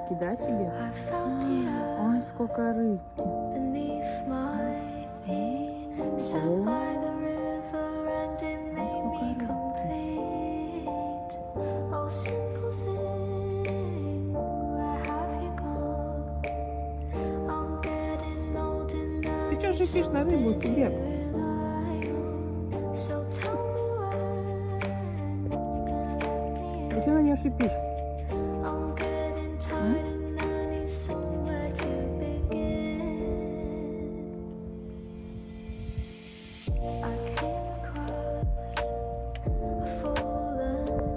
рыбки, да, себе? Ой, сколько рыбки. О, сколько рыбки. Ты что шипишь на рыбу себе? Ты что на нее шипишь?